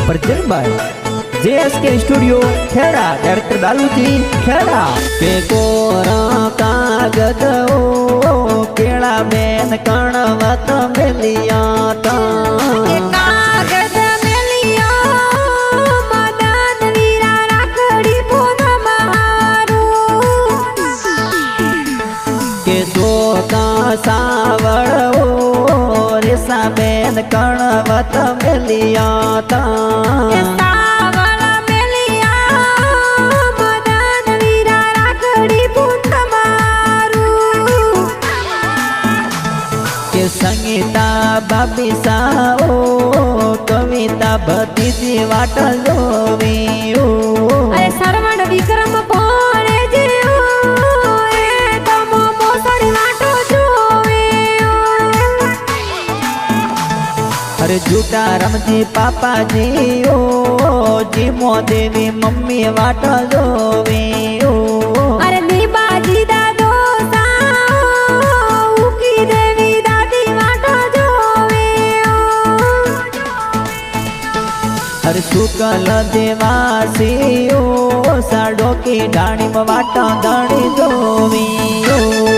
present by JSK studio Kheda director Daluji Kheda के कोरा कागज ओ केड़ा बेन कणवत मिलिया ता सावड़ ओ रेसा बेन कणवत मिलिया ता सावड़ मिलिया मदन वीरा राखड़ी पुत मारू के संगीता बाबी सा ओ कविता भतीजी वाट जोवी ओ अरे सरवण विक्रम पोरे जे अरे झूठा रमजी पापा जी ओ जीमो देवी मम्मी वाट जोवी ओ अरे नीबा जी दादो सा उकी देवी दादी वाट जोवी ओ अरे शुक्ल देवासी ओ साडो की डाणी वाट धणी जोवी ओ